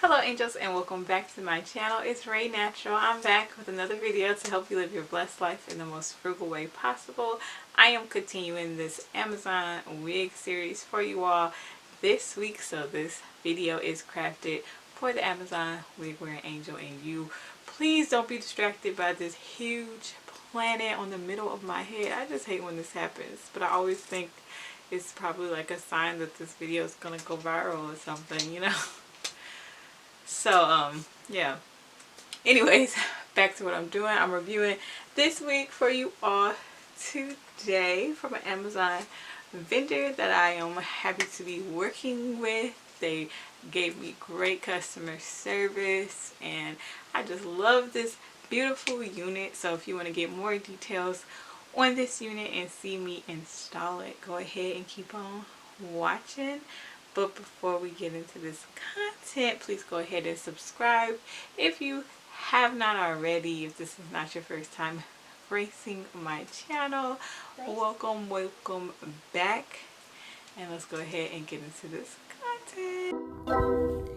Hello angels and welcome back to my channel. It's Ray Natural. I'm back with another video to help you live your blessed life in the most frugal way possible. I am continuing this Amazon wig series for you all this week. So this video is crafted for the Amazon wig wearing angel and you. Please don't be distracted by this huge planet on the middle of my head. I just hate when this happens, but I always think it's probably like a sign that this video is gonna go viral or something, you know. So yeah, anyways, back to what I'm doing. I'm reviewing this week for you all today from an Amazon vendor that I am happy to be working with. They gave me great customer service and I just love this beautiful unit. So if you want to get more details on this unit and see me install it, go ahead and keep on watching. But before we get into this content, please go ahead and subscribe if you have not already. If this is not your first time gracing my channel, welcome back, and let's go ahead and get into this content.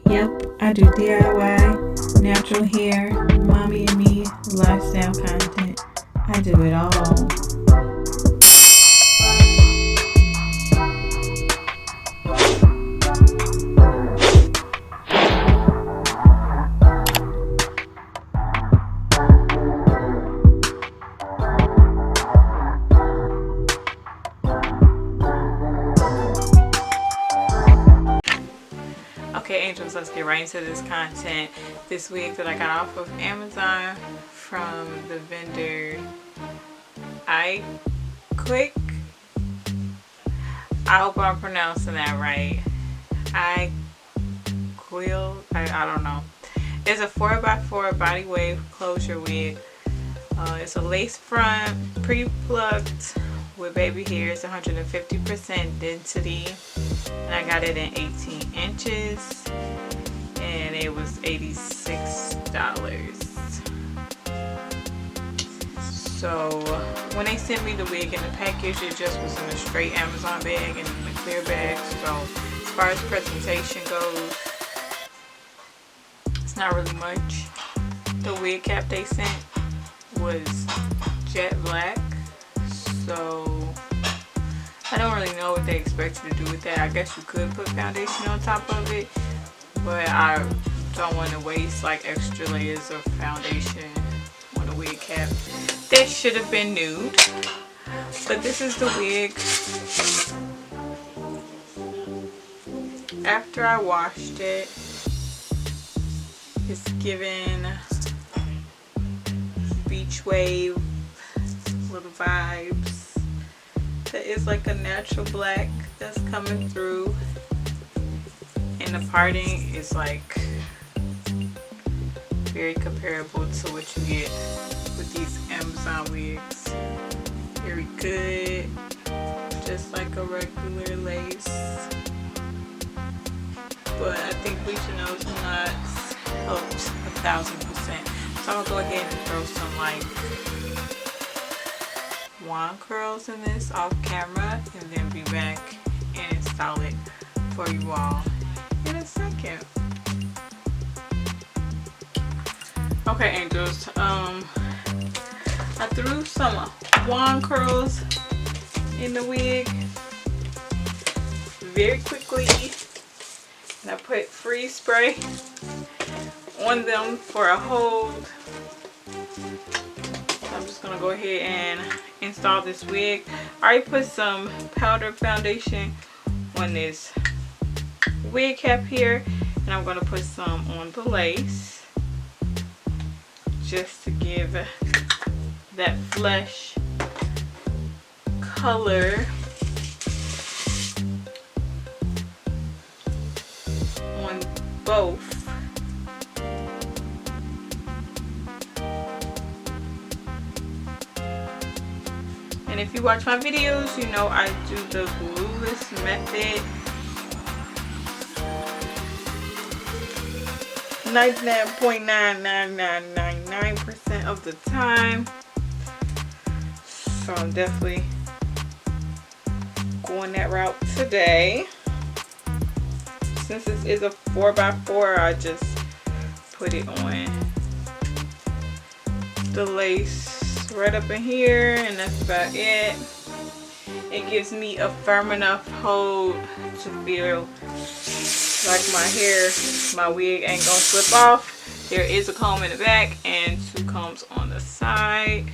Yep, I do DIY, natural hair, mommy and me, lifestyle content. I do it all. Okay angels, let's get right into this content. This wig that I got off of Amazon from the vendor IQIIIK. I hope I'm pronouncing that right. I don't know. It's a 4x4 body wave closure wig. It's a lace front, pre-plucked with baby hair. It's 150% density. And I got it in 18 inches and it was $86. So when they sent me the wig in the package, it just was in a straight Amazon bag and in a clear bag. So as far as presentation goes, it's not really much. The wig cap they sent was jet black, so I don't really know what they expect you to do with that. I guess you could put foundation on top of it, but I don't want to waste like extra layers of foundation on a wig cap. That should have been nude, but this is the wig after I washed it. It's given beach wave little vibes. That is like a natural black that's coming through, and the parting is like very comparable to what you get with these Amazon wigs. Very good, just like a regular lace, but I think bleaching those knots helps 1000%. So I'm gonna go ahead and throw some like wand curls in this off camera and then be back and install it for you all in a second. Okay angels, I threw some wand curls in the wig very quickly and I put freeze spray on them for a hold. I'm just gonna go ahead and install this wig. I already put some powder foundation on this wig cap here, and I'm gonna put some on the lace just to give that flesh color on both. And if you watch my videos, you know I do the glueless method. 99.9999% of the time. So I'm definitely going that route today. Since this is a 4x4, I just put it on the lace right up in here, and that's about it. It gives me a firm enough hold to feel like my wig ain't gonna slip off. There is a comb in the back and 2 combs on the side.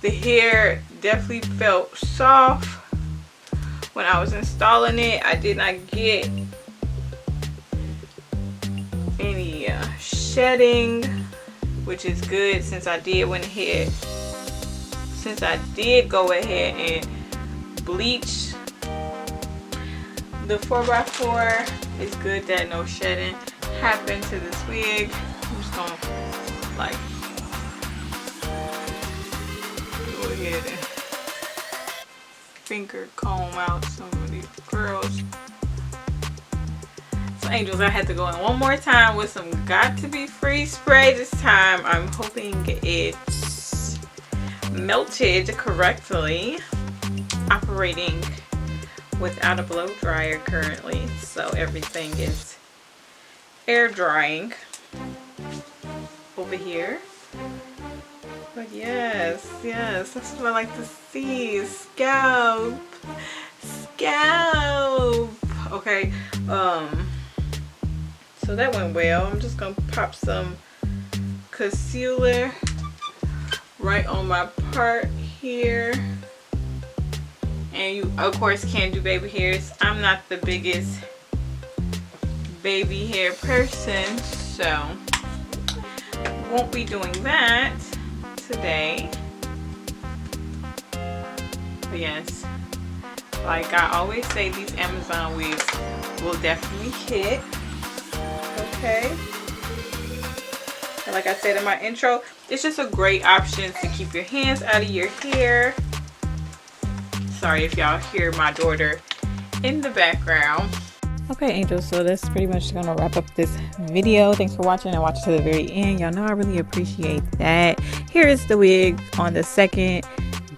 The hair definitely felt soft when I was installing it. I did not get any shedding, which is good since I did go ahead and bleach the 4x4. It's good that no shedding happened to this wig. I'm just gonna like go ahead and finger comb out some of these curls. So angels, I had to go in one more time with some Got To Be Free spray. This time I'm hoping it's melted correctly. Operating without a blow dryer currently, so everything is air drying over here. But yes, that's what I like to see. Scalp. Okay, so that went well. I'm just gonna pop some concealer right on my part here. And you of course can do baby hairs. I'm not the biggest baby hair person, so won't be doing that today. But yes, like I always say, these Amazon wigs will definitely hit. Okay, and like I said in my intro, it's just a great option to keep your hands out of your hair. Sorry if y'all hear my daughter in the background. Okay angels, so that's pretty much gonna wrap up this video. Thanks for watching and watch to the very end. Y'all know I really appreciate that. Here is the wig on the second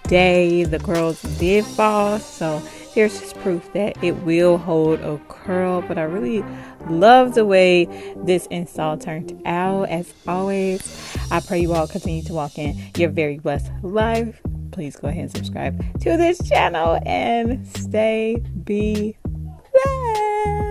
day. The curls did fall, so there's just proof that it will hold a curl. But I really love the way this install turned out. As always, I pray you all continue to walk in your very blessed life. Please go ahead and subscribe to this channel and be blessed.